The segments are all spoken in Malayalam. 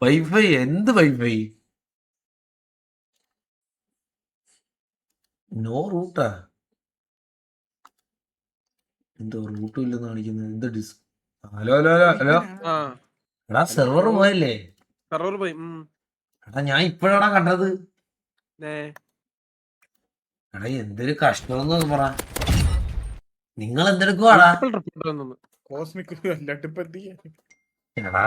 വൈഫൈ എന്ത് വൈഫൈ? നോ റൂട്ടാ? എന്തോ റൂട്ടും ഇല്ലെന്ന് കാണിക്കുന്നത്. എന്ത് ഡിസ് ഹലോ ഹലോ ഹലോ ഹലോ ആ എടാ സെർവർ പോയല്ലേ? സെർവർ പോയി. എടാ ഞാൻ ഇപ്പോഴാടാ കണ്ടത്. ഏ, എടാ എന്തൊരു കഷ്ടമെന്ന് പറ. നിങ്ങൾ എന്തെടുക്കുവാടാ? multiple report വന്നു. കോസ്മിക് അല്ലാട്ട് ഇപ്പൊ എന്ത് ചെയ്യാൻ? എടാ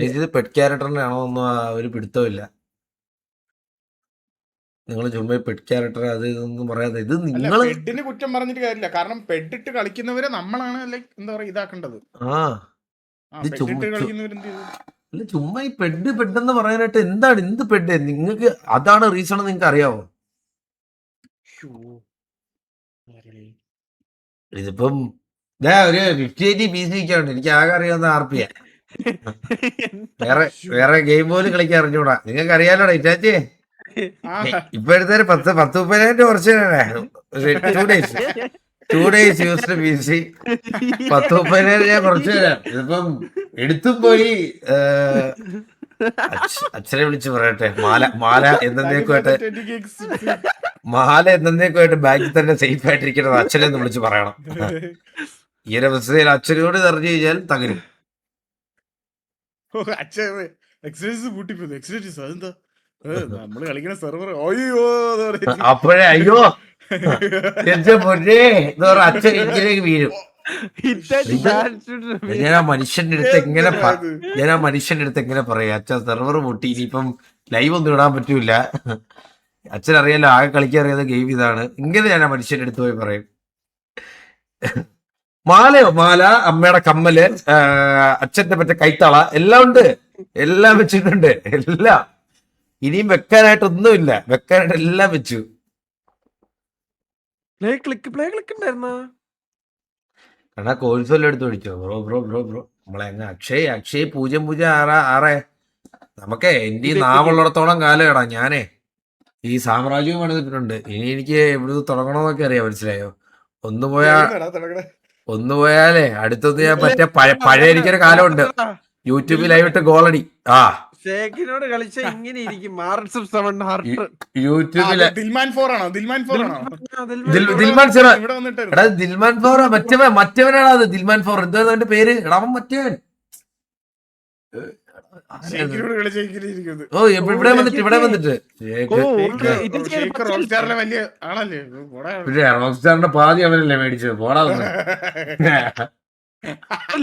ഇത് പെറ്റ് ക്യാരക്ടറിന്റെ ആണോ ഒന്നും ഒരു പിടുത്തമില്ല. നിങ്ങൾ ചുമ്മാ പെറ്റ് ക്യാരക്ടർ അത് ഇതൊന്നും പറയാതെ ഇത് അല്ല, നിങ്ങൾ പെഡിന് കുറ്റം പറഞ്ഞിട്ട് കാര്യമില്ല. കാരണം പെഡിട്ട് കളിക്കുന്നവരെ നമ്മളാണ് ലൈക്ക് എന്താ പറയാ ഇതാക്കേണ്ടത്. ആ ഇത് പെഡിട്ട് കളിക്കുന്നവരെന്ത് ചെയ്തു? അല്ല ചുമ്മാ ഈ പെട്ടെന്ന് പറയാനായിട്ട് എന്താണ് എന്ത് പെഡ്? നിങ്ങൾക്ക് അതാണ് റീസൺ നിങ്ങൾക്ക് അറിയാവോ? ഇതിപ്പം ഒരു 50-80 PC ഒക്കെയാണ്. എനിക്ക് ആകെ അറിയാവുന്ന RP. വേറെ ഗെയിം പോലും കളിക്കാൻ അറിഞ്ഞൂടാ. നിങ്ങൾക്ക് അറിയാലോടാ ഇറ്റാച്ചേ. ഇപ്പൊ എടുത്തൊരു 10-30,000 കുറച്ച് 2 days യൂസ്ഡ് PC 10-30,000 ഞാൻ കുറച്ച് തരാം. ഇതിപ്പം എടുത്തും പോയി അച്ഛനെ വിളിച്ച് പറയട്ടെ. മാല എന്നേക്കുമായിട്ട് ബാങ്കിൽ തന്നെ സേഫ് ആയിട്ടിരിക്കുന്നത് അച്ഛനെ ഒന്ന് വിളിച്ച് പറയണം. ഈ ഒരു അവസ്ഥയിൽ അച്ഛനോട് തെറിഞ്ഞു കഴിഞ്ഞാൽ തകരും. നമ്മള് കളിക്കുന്ന സെർവർ അയ്യോ അപ്പോഴേ അയ്യോ പൊന്നേ എന്ന് പറഞ്ഞ അച്ഛൻ ഇഞ്ചിലേക്ക് വീഴും. ഞാൻ ആ മനുഷ്യന്റെ അടുത്ത് എങ്ങനെ പറയാ അച്ഛൻ സെർവർ പൊട്ടി ഇനിയിപ്പം ലൈവ് ഒന്നും ഇടാൻ പറ്റൂല. അച്ഛനറിയാലോ ആകെ കളിക്കാൻ അറിയാത്ത ഗെയിം ഇതാണ്. ഇങ്ങനെ ഞാൻ ആ മനുഷ്യന്റെ അടുത്ത് പോയി പറയും. മാല അമ്മയുടെ കമ്മല് അച്ഛന്റെ മറ്റേ കൈത്തള എല്ലാം ഉണ്ട്. എല്ലാം വെച്ചിട്ടുണ്ട്. എല്ലാം ഇനിയും വെക്കാനായിട്ടൊന്നുമില്ല. വെക്കാനായിട്ട് എല്ലാം വെച്ചു. പ്ലേ ക്ലിക്ക് കാരണം കോഴ്സ് വല്ലതും എടുത്ത് വിളിച്ചോ? ബ്രോ നമ്മളെ അങ്ങ് അക്ഷയ് 006 നമുക്ക് എന്റെ ഈ നാവുള്ളിടത്തോളം കാലം ഇടാ. ഞാനേ ഈ സാമ്രാജ്യവും പണിതിട്ടുണ്ട്. ഇനി എനിക്ക് എവിടുന്ന് തുടങ്ങണമെന്നൊക്കെ അറിയാം. മനസ്സിലായോ? ഒന്ന് പോയാലേ അടുത്തൊന്ന് ഞാൻ മറ്റേ പഴയ എനിക്കൊരു കാലമുണ്ട്. യൂട്യൂബിൽ ലൈവിട്ട് ഗോളടി. ഷേക്കിനോട് കളിച്ച ഇങ്ങനെ ഇരിക്കും. യൂട്യൂബില് ദിൽമാൻ 4 ആണോ? ദിൽമാൻ 0 എടാ ദിൽമാൻ 4 മറ്റവനാണ് അത്. ദിൽമാൻ 4 എന്താ അവന്റെ പേര്? എടാ അവൻ മറ്റവൻ. ഓ ഇവിടെ വന്നിട്ട് പിന്നെ റോക്സ്റ്റാറിന്റെ പാതി അവനല്ലേ മേടിച്ചത്? പോടാ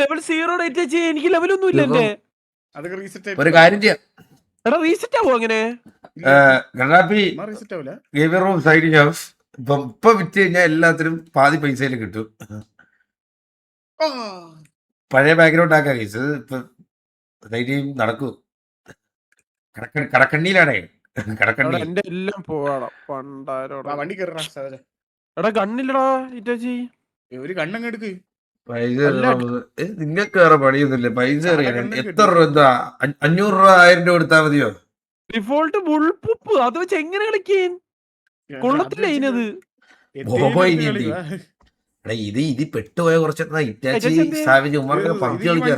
ലെവൽ 0 എനിക്ക് ലെവലൊന്നും ഇല്ല. ഒരു കാര്യം ചെയ്യാം. റീസെറ്റ് ആവോ അങ്ങനെ? ഗെയിമർ റൂം സൈഡിങ് ഹൗസ് ഇപ്പൊ വിറ്റ് കഴിഞ്ഞാൽ എല്ലാത്തിനും പാതി പൈസയിൽ കിട്ടും. പഴയ ബാക്ക്ഗ്രൗണ്ട് ആക്കാൻ കേസ് ഇപ്പൊ നടക്കൂ. കടക്കണ്ണിയിലാണേ. കടക്കണ്ണി എന്റെ എല്ലാം പോവാടാ പണ്ടാരോടാ. വണ്ടി എടാ കണ്ണില്ലടാ ഇറ്റാച്ചി. ഒരു കണ്ണങ്ങ് എടുക്ക്. പൈസ നിങ്ങൾക്ക് വേറെ പണിയൊന്നുമില്ല. പൈസ അറിയണം. എത്ര രൂപ? എന്താ 500 രൂപ 1000 രൂപ കൊടുത്താൽ മതിയോ? ഡിഫോൾട്ട് ബുൾപ്പുപ്പ് അത് വെച്ച് എങ്ങനെ കളിക്കാൻ കൊള്ളത്തില്ല. ഇതിനത് ഇത് പെട്ടുപോയ കുറച്ചെന്നാ ഇറ്റാച്ചി സാവിജ് ഉമ്മർക്ക് പബ്ജി കളിക്കാൻ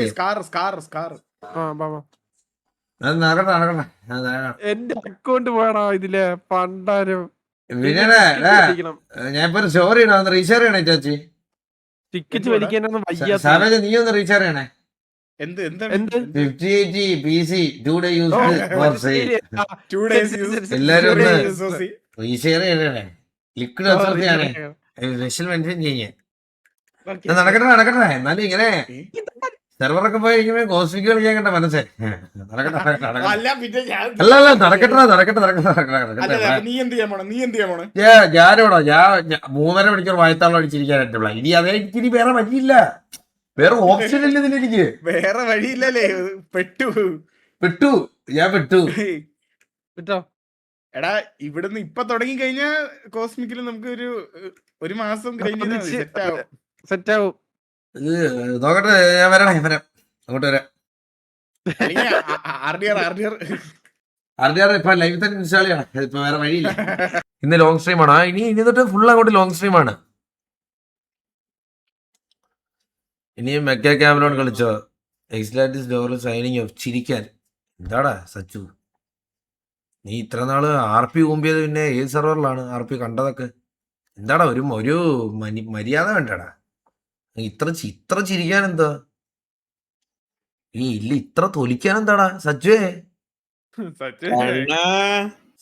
എന്റെ അക്കൗണ്ട് പോയടാ ഇതിലെ പണ്ടാരം. ഞാൻ ഇപ്പൊ ഒരു സ്റ്റോറി ഇടാ. റീഷെയർ ചെയ്യണേ ഇറ്റാച്ചി. ടിക്കറ്റ് വലിക്കാനൊന്നും വയ്യ. സാവേജ് നീ ഒന്ന് റീഷെയർ ചെയ്യണേ. 5080 PC 2 day used for sale. എല്ലാരും ഒന്ന് റീഷെയർ ചെയ്യണേ. ലിക്വിഡ് ആണ് സ്പെഷ്യൽ മെൻഷൻ ചെയ്യേ. നടക്കട്ടെ എന്നാലും ഇങ്ങനെ സെർവറൊക്കെ പോയിരിക്കുമ്പോ കോസ്മിക് കളിക്കാൻ കണ്ട മനസ്സേ. നടക്കട്ടെ. ഞാനോടോ ഞാൻ 3.5 മണിക്കൂർ വായത്താളം അടിച്ചിരിക്കാനായിട്ടുള്ള ഇനി അതേ എനിക്കിനി വേറെ വഴിയില്ല. വേറെ ഓപ്ഷൻ ഇല്ല ഇതിലെനിക്ക്. വേറെ വഴിയില്ലല്ലേ? ഞാൻ പെട്ടു. എടാ ഇവിടുന്ന് ഇപ്പൊ തുടങ്ങി കഴിഞ്ഞാ കോസ്മിക്കില് നമുക്ക് ഒരു മാസം കഴിഞ്ഞ് സെറ്റ് ആവും. നോക്കട്ടെ ഞാൻ വരാം അങ്ങോട്ട് വരാം. RDR ഇപ്പൊ ലൈവ് തന്നെ ഇൻസ്റ്റാൾ ചെയ്യണം. ഇപ്പൊ വേറെ വഴിയില്ല. ഇന്ന് ലോങ് സ്ട്രീം ആണ്. ഇനി തൊട്ട് ഫുൾ അങ്ങോട്ട് ലോങ് സ്ട്രീം ആണ്. ഇനിയും മെക്ക ക്യാമറോൺ കളിച്ചോ? എക്സ്ലാറ്റിസ് ഡോർ സൈനിങ് ഓഫ് ചിരിക്കാൻ. എന്താടാ സച്ചു, നീ ഇത്ര നാള് RP കൂമ്പിയത് പിന്നെ ഏത് സെർവറിലാണ് RP കണ്ടതൊക്കെ? എന്താടാ ഒരു മര്യാദ വേണ്ടടാ. ഇത്ര ചിരിക്കാൻ എന്താ? നീ ഇല്ല ഇത്ര തൊലിക്കാൻ എന്താടാ സജുവേ?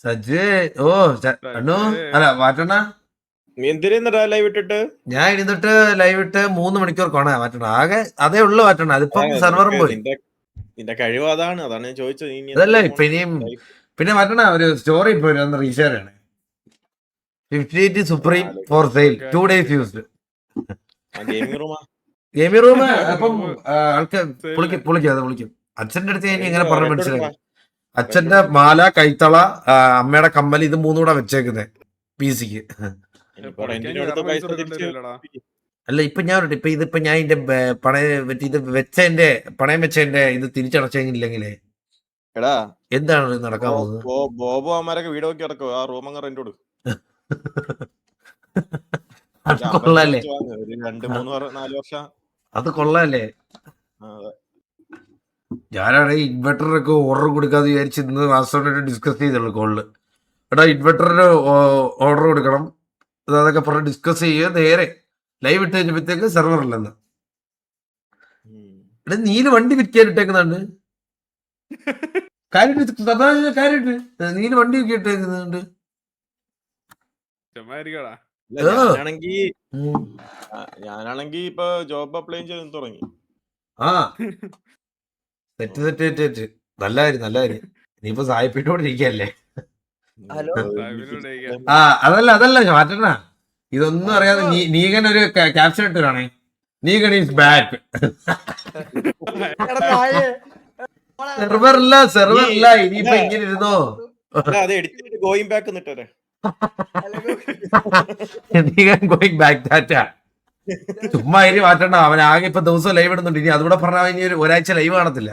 സജുവേ ഓ അണ്ണു അല്ല മാറ്റണ. ഞാൻ ഇരുന്നിട്ട് ലൈവ് ഇട്ട് 3 മണിക്കൂർ കൊണ മാറ്റണ. ആകെ അതേ ഉള്ളു മാറ്റണ. അതിപ്പം സെർവറും പോയി. നിന്റെ കഴിവ് അതാണ് ഞാൻ ചോദിച്ചത്. അതല്ല ഇപ്പൊ ഇനിയും പിന്നെ മാറ്റണ ഒരു സ്റ്റോറി ഇപ്പൊ ഒന്ന് റീഷെയർ ചെയ്യണേ. 58 supreme for sale 2 days used gaming room. അപ്പം ആൾക്ക് പൊളിക്കും അത് പൊളിക്കും. അച്ഛന്റെ അടുത്ത് ഞാൻ എങ്ങനെ പറഞ്ഞു മനസ്സിലായി? അച്ഛന്റെ മാല, കൈത്തള, അമ്മയുടെ കമ്മൽ, ഇത് 3 കൂടെ വെച്ചേക്കുന്നേ PC-ക്ക്. അല്ല ഇപ്പൊ ഞാൻ ഇതിപ്പോ ഞാൻ ഇതിന്റെ പണയം വെച്ചതിന്റെ ഇത് തിരിച്ചടച്ചെങ്കിലെങ്കിലേ എടാ എന്താണ് നടക്കാൻ പോകുന്നത്? ബോബോ അമ്മാരൊക്കെ വീട് നോക്കി കിടക്കും. ആ റൂം അങ്ങ് റെന്റ് കൊടുക്കും. അത് കൊള്ളാല്ലേ? 2-3-4 വർഷം അത് കൊള്ളാല്ലേ? ഞാനാണ് ഇൻവെർട്ടറൊക്കെ ഓർഡർ കൊടുക്കാതെ വിചാരിച്ച് ഇന്ന് വാസ്തവമായിട്ട് ഡിസ്കസ് ചെയ്തുള്ളൂ കോളില്. എടാ ഇൻവെർട്ടറിന് ഓർഡർ കൊടുക്കണം, അതൊക്കെ പറഞ്ഞ് ഡിസ്കസ് ചെയ്യുക. നേരെ ലൈവ് ഇട്ട് കഴിഞ്ഞപ്പോഴത്തേക്ക് സെർവർ ഇല്ലെന്ന്. എടാ നീല് വണ്ടി വിൽക്കാനിട്ടേക്കുന്നുണ്ട്. കാര്യമായിട്ട് നീല് വണ്ടി വിൽക്കിട്ടേക്കുന്നുണ്ട്. ഞാനാണെങ്കി ഇപ്പൊ ജോബ് അപ്ലൈ ചെയ്ത് തുടങ്ങി. ആ തെറ്റ് നല്ല കാര്യം. നീയിപ്പോ സായിപ്പിട്ടോട് ഇരിക്കല്ലേ? ആ അതല്ല മാറ്റണ. ഇതൊന്നും അറിയാതെ നീകൻ ഒരു ക്യാപ്ഷൻ ഇട്ട് കാണേ. നീകൻ ഈസ് ബാക്ക്. സെർവറില്ല ഇനിയിപ്പോ ഇങ്ങനെ ഇരുന്നോ? അത് എഡിറ്റ് ഗോയിങ് ബാക്ക് എന്നിട്ടേ ഗോയിങ് ബാക്ക് ഡാറ്റ ചുമ്മാ ഇനി മാറ്റണ്ട. അവൻ ആകെ ഇപ്പൊ ദിവസം ലൈവ് ഇടുന്നുണ്ട്. ഇനി അതുകൂടെ പറഞ്ഞാൽ ഇനി ഒരാഴ്ച ലൈവ് കാണത്തില്ല.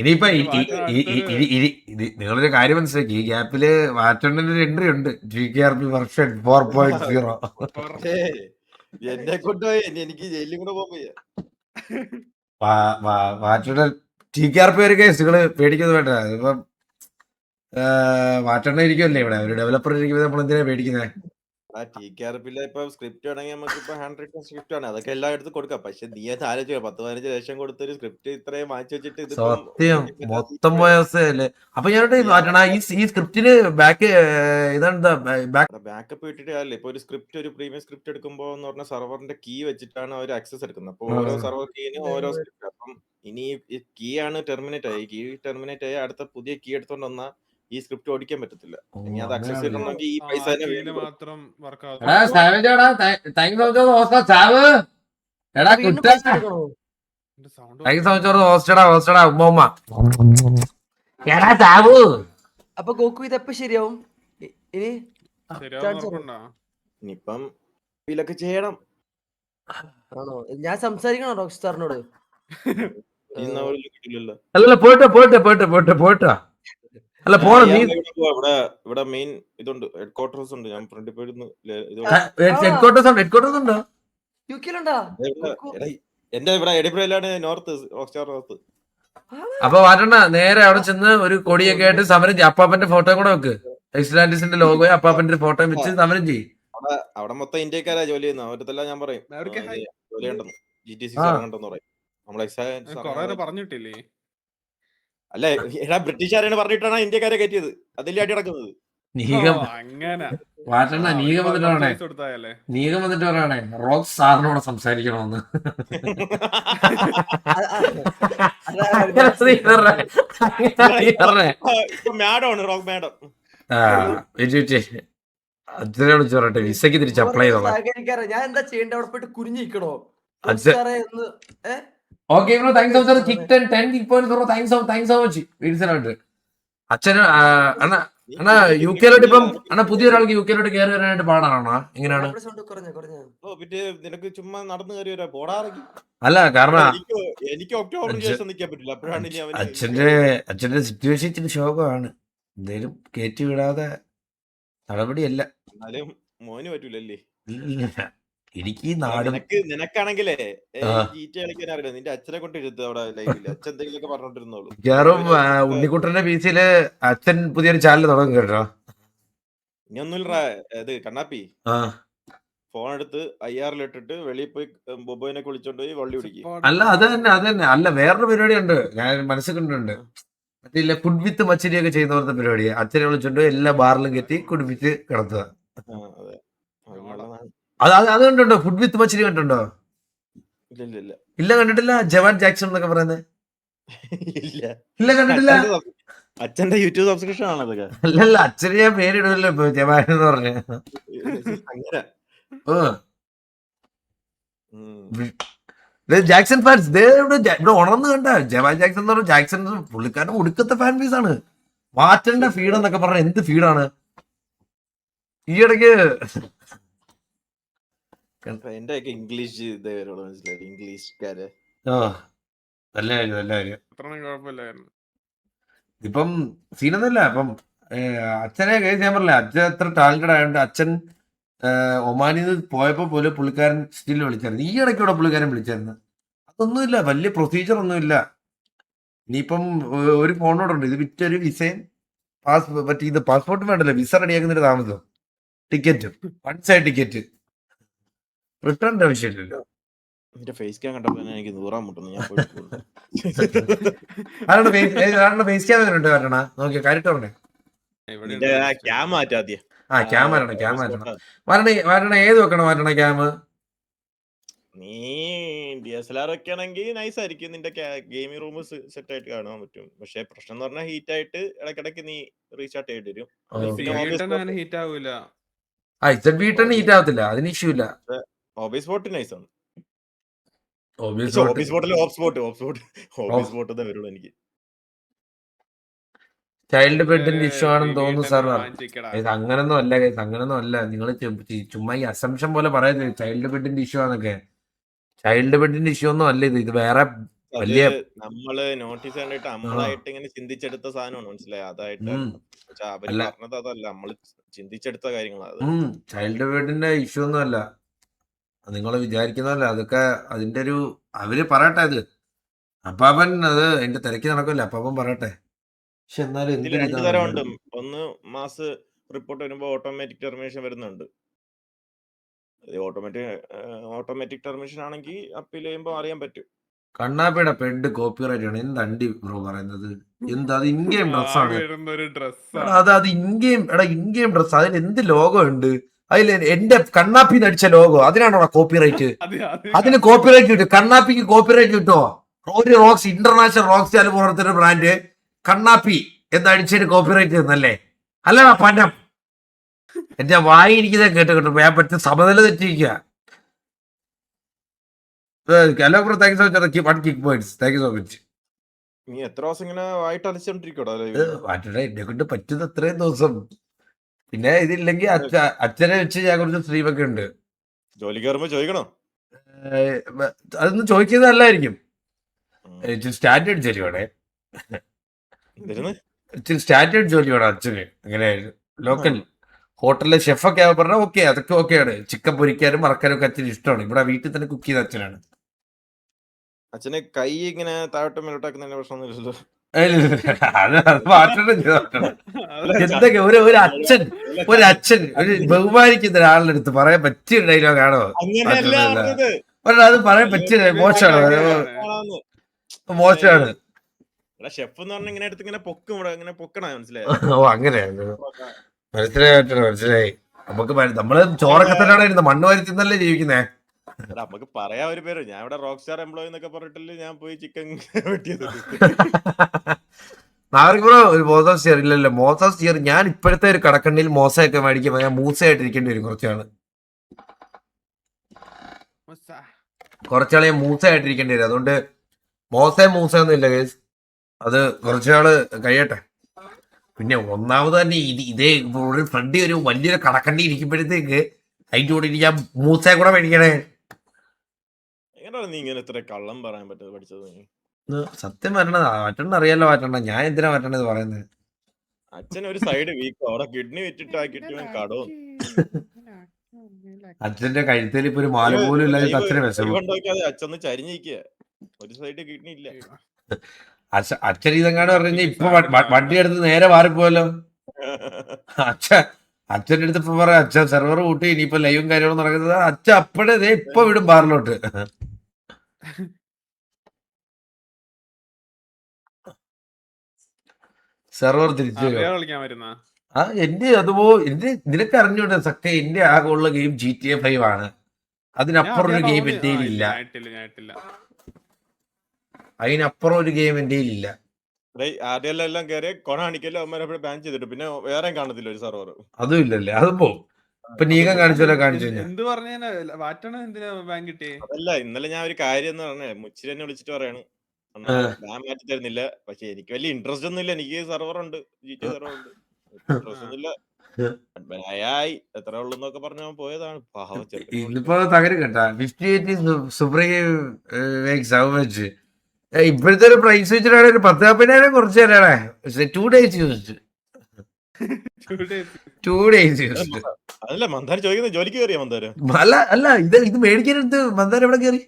ഇനിയിപ്പൊ നിങ്ങളൊരു കാര്യം മനസ്സിലാക്കി, ഈ ഗ്യാപ്പില് മാറ്റേണ്ട ഒരു എൻട്രി ഉണ്ട്. GKRP version 4.0. എന്നെ കൊണ്ടുപോയി എനിക്ക് ജയിലിൽ കൂടെ പോകാൻ മാറ്റേണ്ട TKRP ഒരു കേസ് നിങ്ങള് പേടിക്കുന്നത് വേണ്ട. ഇപ്പം മാറ്റേണ്ട ഇരിക്കുമല്ലേ ഇവിടെ ഒരു ഡെവലപ്പർ ഇരിക്കുമ്പോൾ നമ്മൾ എന്തിനാ പേടിക്കുന്നത്? TKRP-യിലെ ഇപ്പൊ സ്ക്രിപ്റ്റ് ആണെങ്കിൽ നമുക്ക് ഇപ്പൊ 100 സ്ക്രിപ്റ്റ് ആണ്, അതൊക്കെ എല്ലായിടത്തും കൊടുക്കാം. പക്ഷെ നീ അത് ആലോചിക്കുക, 10-15 ലക്ഷം കൊടുത്തൊരു സ്ക്രിപ്റ്റ് ഇത്രയും മാറ്റി വെച്ചിട്ട് സത്യം മൊത്തം പോയ അവസ്ഥയല്ലേ? അപ്പൊ ഞാനോട്ട് മാറ്റണ ഈ സ്ക്രിപ്റ്റിന് ഇതെന്താ ബാക്കപ്പ് ഇട്ടിട്ട് കാര്യമില്ല. ഇപ്പൊ ഒരു സ്ക്രിപ്റ്റ്, ഒരു പ്രീമിയം സ്ക്രിപ്റ്റ് എടുക്കുമ്പോൾ എന്ന് പറഞ്ഞാൽ സെർവറിന്റെ കീ വെച്ചിട്ടാണ് അവർ ആക്സസ് എടുക്കുന്നത്. അപ്പൊ ഓരോ സെർവർ കീനും ഓരോ സ്ക്രിപ്റ്റ്. അപ്പം ഇനി ഈ കീ ആണ് ടെർമിനേറ്റ് ആയി. കീ ടെർമിനേറ്റ് ആയി അടുത്ത പുതിയ കീ എടുത്തോണ്ട് വന്നാൽ ഈ സ്ക്രിപ്റ്റ് ഓടിക്കാൻ പറ്റത്തില്ല. ഇനി അത് ആക്സസ് ചെയ്യണമെങ്കിൽ ഈ പൈസ മാത്രം അപ്പൊ ഗോകു ഇതെപ്പോ ശരിയാവും? ഇനിയിപ്പം ഇതിലൊക്കെ ചെയ്യണം. ആണോ? ഞാൻ സംസാരിക്കണോ റോക്ക് സ്റ്റാറിനോട്? കിട്ടില്ലല്ലോ. അല്ല പോയിട്ടോ അല്ല പോണം. ഇവിടെ മെയിൻ ഇതുണ്ട്, ഹെഡ് ക്വാർട്ടേഴ്സ് ഉണ്ട്. ഞാൻ ഫ്രണ്ടിൽ പോയിരുന്നു. ഹെഡ് ക്വാർട്ടേഴ്സ് ഉണ്ടോ? യുകെയിലുണ്ടാ? എന്റെ ഇവിടെ എഡിപ്രയിലാണ്, നോർത്ത് നോർത്ത്. അപ്പൊ മാറ്റണ്ട, നേരെ അവിടെ ചെന്ന് ഒരു കൊടിയൊക്കെ ആയിട്ട് സമരം. അപ്പാപ്പന്റെ ഫോട്ടോ കൂടെ വെക്ക്. എക്സ്ലാൻഡിസിന്റെ ലോഗോയും അപ്പാപ്പന്റെ ഫോട്ടോയും വെച്ച് സമരം ചെയ്യും. അവിടെ മൊത്തം ഇന്ത്യക്കാരാ ജോലി ചെയ്യുന്നത്. അവരത്തെല്ലാം ഞാൻ പറയും ജോലി ഉണ്ടെന്ന്, GTC ഉണ്ടെന്ന് പറയും. നമ്മളെ പറഞ്ഞിട്ടില്ലേ? അല്ല എടാ, ബ്രിട്ടീഷുകാരാണ് പറഞ്ഞിട്ടാണ് ഇന്ത്യക്കാരെ കയറ്റിയത്. അതിൽ അടി നടക്കുന്നത്. നീകം വന്നിട്ട് പറയണേ റോക്ക് സാറിനോട് സംസാരിക്കണമെന്ന്. അച്ഛനോട് ചോറട്ടെ, വിസയ്ക്ക് തിരിച്ച് അപ്ലൈ ചെയ്തോളാം. ഞാൻ എന്താ ചെയ്യണ്ടേ? അവിടെ പോയിട്ട് കുനിഞ്ഞിക്കണോ? Okay bro, thanks so much. Kick 10 kick point bro. Thanks so much. അച്ഛന് അണ്ണ അണ്ണാ യു കെയിലോട്ട് ഇപ്പം അണ്ണാ പുതിയ ഒരാൾക്ക് യു കെയിലോട്ട് കയറി വരാനായിട്ട് പാടാണോ? എങ്ങനെയാണ്? പിന്നെ നിനക്ക് ചുമ്മാ നടന്നു കയറി വരാ പോടാറങ്ങി. അല്ല കാരണം എനിക്ക് ഒക്ടോബറിന് ശേഷം നിൽക്കാൻ പറ്റില്ല. അപ്പോഴാണ് ഇനി അവന് അച്ഛന്റെ സിറ്റുവേഷൻ ഇച്ചിരി ശോകമാണ്. എന്തേലും കയറ്റി വിടാതെ നടപടിയല്ല. എന്നാലും മോന് പറ്റൂലല്ലേ. എനിക്ക് ഈ നാടും നിനക്കാണെങ്കിലേ ജീറ്റ് കളിക്കാൻ അറിയില്ല. നിന്റെ അച്ഛനെ കൊണ്ട് ഇരുത്ത് അവിടെ ലൈവില്. അച്ഛൻ എന്തെങ്കിലുമൊക്കെ പറഞ്ഞോണ്ടിരുന്നോളൂ. മിക്കവാറും ഉണ്ണിക്കുട്ടന്റെ പി.സിയില് അച്ഛൻ പുതിയൊരു ചാനൽ തുടങ്ങും കേട്ടോ. ഇനി ഒന്നുമില്ല ഇത് കണ്ണാപ്പി ഫോൺ എടുത്ത് IR-ലിട്ടിട്ട് വെളിയിൽ പോയി ബൊബോയിനെ വിളിച്ചോണ്ട് പോയി വള്ളി പിടിക്കും. അല്ല അത് തന്നെ അല്ല വേറൊരു പരിപാടി ഉണ്ട്, ഞാൻ മനസ്സിൽ കണ്ടിട്ടുണ്ട്. മറ്റേ ഫുഡ് വിത്ത് മച്ചിരി ഒക്കെ ചെയ്യുന്നവരുടെ പരിപാടി. അച്ഛനെ വിളിച്ചോണ്ട് എല്ലാ ബാറിലും കെട്ടി കുടിപ്പിച്ച് കിടത്തുക. അത് കണ്ടുണ്ടോ? ഫുഡ് വിത്ത് മച്ചിരി കണ്ടുണ്ടോ? ഇല്ല കണ്ടിട്ടില്ല. ജവാൻ ജാക്സൺ എന്നൊക്കെ പറയുന്നത് ഇല്ല കണ്ടിട്ടില്ല. അച്ഛന്റെ യൂട്യൂബ് സബ്സ്ക്രിപ്ഷൻ ആണ് അതൊക്കെ. അല്ലല്ല അച്ഛന് ഞാൻ പേരിടുമല്ലോ ഇപ്പൊ ജവാൻ എന്ന് പറഞ്ഞ. ജാക്സൺ ഫാൻസ് ഇവിടെ ഉണർന്ന് കണ്ട. ജവാൻ ജാക്സൺ എന്ന് പറഞ്ഞ ജാക്സൺ പുള്ളിക്കാരൻ ഒടുക്കത്തെ ഫാൻ ബേസ് ആണ്. മാറ്റന്റെ ഫീഡ് എന്നൊക്കെ പറഞ്ഞ എന്ത് ഫീഡാണ് ഈ ഇടയ്ക്ക്. എന്റെ ഇംഗ്ലീഷ് ഇംഗ്ലീഷ്കാര് നല്ല കാര്യം. ഇപ്പം സീനൊന്നുമില്ല. ഇപ്പം അച്ഛനെ കേസ് ഞാൻ പറഞ്ഞില്ല, അച്ഛൻ അത്ര ടാലന്റഡ് ആയതുകൊണ്ട് അച്ഛൻ ഒമാനിൽ നിന്ന് പോയപ്പോ പോലും പുള്ളിക്കാരൻ സ്റ്റിൽ വിളിച്ചായിരുന്നു. ഈ ഇടയ്ക്കൂടെ പുള്ളിക്കാരൻ വിളിച്ചായിരുന്നു. അതൊന്നുമില്ല, വലിയ പ്രൊസീജിയർ ഒന്നുമില്ല. ഇനിയിപ്പം ഒരു ഫോണോടുണ്ട്, ഇത് വിറ്റൊരു വിസയും ഇത് പാസ്പോർട്ട് വേണ്ടല്ലോ, വിസ റെഡിയാക്കുന്നൊരു താമസം, ടിക്കറ്റും വൺ സൈഡ് ടിക്കറ്റ്, റിട്ടേണിന്റെ ആവശ്യമില്ലല്ലോ. ഫേസ് ക്യാം കണ്ടപ്പോ എനിക്ക് നൂറാൻ മുട്ടുന്നു. ഫേസ് ക്യാം ഉണ്ട് കാരണ നോക്കിയ കാര്യട്ട് പറഞ്ഞേ. ക്യാം മാറ്റാദ്യം. ക്യാം മാറ്റണം. ഏത് വെക്കണം മാറ്റണ ക്യാം? നീ DSLR വെക്കുകയാണെങ്കിൽ നൈസ് ആയിരിക്കും. നിന്റെ ഗെയിമിംഗ് റൂം സെറ്റ് ആയിട്ട് കാണാൻ പറ്റും. പക്ഷെ പ്രശ്നം എന്ന് പറഞ്ഞാൽ ഹീറ്റ് ആയിട്ട് ഇടയ്ക്കിടയ്ക്ക് നീ റീസ്റ്റാർട്ട് ചെയ്യേണ്ടി വരും. ഹീറ്റ് ആവൂല. ഹീറ്റ് ആവത്തില്ല, അതിന് ഇഷ്യൂ ഇല്ല. ഹോബി സ്പോട്ട് നൈസ് ആണ്. എനിക്ക് ചൈൽഡ് ബെഡിന്റെ ഇഷ്യൂ ആണെന്ന് തോന്നുന്നു സാർ. അങ്ങനൊന്നും അല്ല. നിങ്ങൾ ചുമ്മാ ഈ അസംഷൻ പോലെ പറയുന്നത് ചൈൽഡ് ബെഡിന്റെ ഇഷ്യൂ ആണെന്നൊക്കെ. ചൈൽഡ് ബെഡിന്റെ ഇഷ്യൂ ഒന്നും അല്ല ഇത് വേറെ വലിയ നമ്മള് നോട്ടീസ് കണ്ടിട്ട് നമ്മളായിട്ട് ഇങ്ങനെ ചിന്തിച്ചെടുത്ത സാധനമാണ്, മനസ്സിലായി? അതായിട്ട് അവര് പറഞ്ഞത് അതല്ല, നമ്മള് ചിന്തിച്ചെടുത്ത കാര്യങ്ങളാണ്. ചൈൽഡ് ബെഡിന്റെ ഇഷ്യൂ ഒന്നും അല്ല, നിങ്ങൾ വിചാരിക്കുന്നതല്ല. അതൊക്കെ അതിന്റെ ഒരു അവര് പറയട്ടെ. അത് അപ്പാപ്പൻ അത് എന്റെ തിരക്കി നടക്കില്ല, അപ്പാപ്പൻ പറയട്ടെ. പക്ഷെ എന്നാലും രണ്ട് തരമുണ്ട്. ഒന്ന് മാസ് റിപ്പോർട്ട് വരുമ്പോ ഓട്ടോമാറ്റിക് ടെർമിനേഷൻ വരുന്നുണ്ട്. ഓട്ടോമാറ്റിക് ടെർമിനേഷൻ ആണെങ്കിൽ അപ്പീൽ ചെയ്യുമ്പോ അറിയാൻ പറ്റും. കണ്ണാപ്പിയുടെ പെഡ് കോപ്പിറൈറ്റ് ആണ്. എന്ത് അണ്ടി ബ്രോ പറയുന്നത്? എന്താ അത് ഇൻഗെയിം ഡ്രസ്സാണ്. അത് ഇൻഗെയിം ഡ്രസ്. അതിന് എന്ത് ലോഗോ ഉണ്ട്? അതിൽ എന്റെ കണ്ണാപ്പിന്ന് അടിച്ച ലോഗോ, അതിനാണോ കോപ്പിറൈറ്റ്? അതിന് കോപ്പിറൈറ്റ് കിട്ടും. കണ്ണാപ്പിക്ക് കോപ്പിറൈറ്റ് കിട്ടോ? ഒരു റോക്സ് ഇന്റർനാഷണൽ റോക്സ് ചാല് പോലത്തെ ബ്രാൻഡ് കണ്ണാപ്പി എന്നടിച്ചതിന് കോപ്പിറൈറ്റ് തന്നല്ലേ? അല്ലടാ പന്നം, എന്റെ വായിരിക്കുന്നത് കേട്ടോ. ഞാൻ പറ്റുന്ന സമനില തെറ്റിരിക്കുക. Hello bro, thank you so much. 1 kick points, thank you so much. നീ എത്ര ദിവസം ഇങ്ങനെ വായിട്ട് അലച്ചോണ്ടിരിക്കോടാ? എന്നെ കൊണ്ട് പറ്റുന്ന അത്രയും ദിവസം. പിന്നെ ഇതില്ലെങ്കിൽ അച്ഛനെ വെച്ച് ഞാൻ കുറച്ച് സ്ട്രീമൊക്കെ ഉണ്ട്. ജോലി കയറുമ്പോ ചോദിക്കണോ? അതൊന്നും ചോദിക്കുന്നതല്ലായിരിക്കും. സ്റ്റാൻഡേർഡ് ജോലിയോടെ സ്റ്റാൻഡേർഡ് ജോലിയോടെ അച്ഛന്. അങ്ങനെ ലോക്കൽ ഹോട്ടലിലെ ഷെഫൊക്കെ ആവാൻ പറഞ്ഞാൽ ഓക്കെ, അതൊക്കെ ഓക്കെയാണ്. ചിക്കൻ പൊരിക്കാനും മറക്കാനും ഒക്കെ അച്ഛന് ഇഷ്ടമാണ്. ഇവിടെ വീട്ടിൽ തന്നെ കുക്ക് ചെയ്ത അച്ഛനാണ്. അച്ഛന് കൈ ഇങ്ങനെ താഴോട്ട് മേലോട്ടാക്കുന്നതിന്റെ പ്രശ്നമൊന്നുമില്ലല്ലോ. എന്തൊക്കെ ഒരു അച്ഛൻ ഒരു ബഹുമാനിക്കുന്ന ഒരാളുടെ അടുത്ത് പറയാൻ പറ്റിയ ഡയലോഗാണോ? അത് പറയാൻ പറ്റിയ മോശമാണ്. ഷെഫ് എന്ന് പറഞ്ഞ ഇങ്ങനെ എടുത്ത് ഇങ്ങനെ പൊക്കും, ഇങ്ങനെ പൊക്കണ, മനസ്സിലായോ? ഓ അങ്ങനെയാണ്, മനസ്സിലായി. നമുക്ക് നമ്മള് ചോറൊക്കെ തന്നെയാണ് ഇരുന്നത്, മണ്ണ് വാരി തിന്നല്ലേ ജീവിക്കുന്നേ. നമുക്ക് പറയാ ഒരു പേര്. ഞാൻ ഇവിടെ റോക്ക് സ്റ്റാർ എംപ്ലോയി എന്നൊക്കെ പറഞ്ഞിട്ടില്ലേ ഞാൻ പോയി ചിക്കൻ വെട്ടിയത്. നാഗരികോ ഒരു മോസസ് സ്റ്റിയർ ഇല്ലല്ലോ. മോസസ് സ്റ്റിയർ ഞാൻ ഇപ്പോഴത്തെ ഒരു കടക്കണ്ണിൽ മോശയൊക്കെ മേടിക്കുമ്പോ ഞാൻ മൂസയായിട്ടിരിക്കേണ്ടി വരും. കുറച്ചാളെ മൂസയായിട്ടിരിക്കേണ്ടി വരും. അതുകൊണ്ട് മൂസയൊന്നും ഇല്ല കേസ്. അത് കുറച്ചാള് കഴിയട്ടെ. പിന്നെ ഒന്നാമത് തന്നെ ഇതേ ഫ്രണ്ട് ഒരു വലിയൊരു കടക്കണ്ടി ഇരിക്കുമ്പോഴത്തേക്ക് അതിന്റെ കൂടെ ഇനി ഞാൻ മൂസയെ കൂടെ മേടിക്കണേ. എങ്ങനെയാണ് നീ ഇങ്ങനെ ഇത്ര കള്ളം പറയാൻ പറ്റത് പഠിച്ചത് നീ? സത്യം വരണതാ, മറ്റൊന്നും അറിയാലോ മാറ്റണ്ട. ഞാൻ എന്തിനാ മാറ്റണത് പറയുന്നത്? അച്ഛൻ ഒരു സൈഡ് വീക്ക്, അവിടെ കിഡ്നി വെച്ചിട്ട് ആ കിഡ്നി കടോ. അച്ഛന്റെ കഴുത്തിൽ ഇപ്പൊ ഒരു മാല പോലും ഇല്ലാതെ അച്ഛനെ വിഷമം. അച്ഛൻ ചരിഞ്ഞിരിക്കുക, ഒരു സൈഡ് കിഡ്നി ഇല്ല. അച്ഛൻ ഇതെങ്ങാണ്ട് പറഞ്ഞു ഇപ്പൊ വണ്ടി എടുത്ത് നേരെ മാറിപ്പോയല്ലോ. അച്ഛൻ്റെ അടുത്ത് ഇപ്പൊ പറയാം അച്ഛൻ സെർവർ കൂട്ടി ഇനിയിപ്പോ ലൈവും കാര്യങ്ങളും നടക്കുന്നത്. അച്ഛൻ അപ്പഴേ ഇപ്പൊ വിടും ബാറിലോട്ട്. സെർവർ തിരിച്ചു ആ എന്റെ അതുപോലെ എന്റെ നിനക്ക് അറിഞ്ഞൂടെ സത്യം, എന്റെ ആകെ ഉള്ള ഗെയിം GTA 5 ആണ്. അതിനപ്പുറം ഒരു ഗെയിം എന്റെ ഇല്ല. അതിനപ്പുറം ഒരു ഗെയിം എന്റെ ഇല്ല. ആദ്യം എല്ലാം കയറി കൊണാണിക്കല്ലോ അവന്മാരെ ബാൻ ചെയ്തിട്ട് പിന്നെ വേറെ കാണത്തില്ല ഒരു സെർവർ. അതും ഇല്ലല്ലേ, അതും പോവും. ഇപ്പൊ നീക്കം കാണിച്ചല്ലോ കാണിച്ചു അതല്ല, ഇന്നലെ ഞാൻ ഒരു കാര്യം എന്ന് പറഞ്ഞേ, മുച്ചിരി എന്നെ വിളിച്ചിട്ട് പറയാണ് ഞാൻ മാറ്റി തരുന്നില്ല. പക്ഷെ എനിക്ക് വലിയ ഇൻട്രസ്റ്റ് ഒന്നും ഇല്ല. എനിക്ക് സെർവർ ഉണ്ട്, GTA സെർവർ ഉണ്ട്, ഇൻട്രസ്റ്റ് ഒന്നുമില്ല. എത്ര ഉള്ളു എന്നൊക്കെ പറഞ്ഞ പോയതാണ്. ഇന്നിപ്പോ തകരും കേട്ടാ. 58 സുപ്രീം സൗമച്ച് ഇപ്പോഴത്തെ ഒരു പ്രൈസ് വെച്ചിട്ടാണ് ഒരു 10,000 കുറച്ച് തരാണേ. 2 days യൂസ്ഡ്. 2 days used. അതല്ല മന്ദാരം ചോദിക്കുന്നത്, ജോലിക്ക് കയറിയ മന്ദാരം? അല്ല ഇത് മേടിക്കാനെടുത്ത് മന്ദാരം എവിടെ കയറി?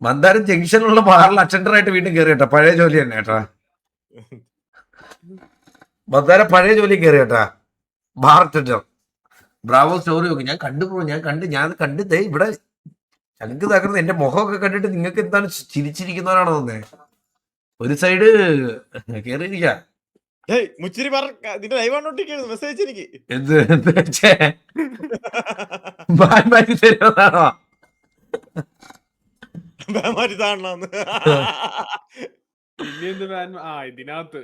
മന്ദാരം ജംഗ്ഷനിലുള്ള ബാറിൽ അറ്റൻഡറായിട്ട് വീണ്ടും കയറി കേട്ടാ. പഴയ ജോലി തന്നെ കേട്ടാ. മന്ദാരം പഴയ ജോലി കയറി കേട്ടാ, ബാർ അറ്റൻഡർ. ബ്രാവോ സ്റ്റോറി നോക്കി ഞാൻ കണ്ടു ഇവിടെ ചങ്ക് തകർന്ന് എന്റെ മുഖമൊക്കെ കണ്ടിട്ട് നിങ്ങൾക്ക് എന്താണ് ചിരിച്ചിരിക്കുന്നവരാണോ തോന്നേ? ഒരു സൈഡ് കേറിയിരിക്ക. ഇതിനകത്ത്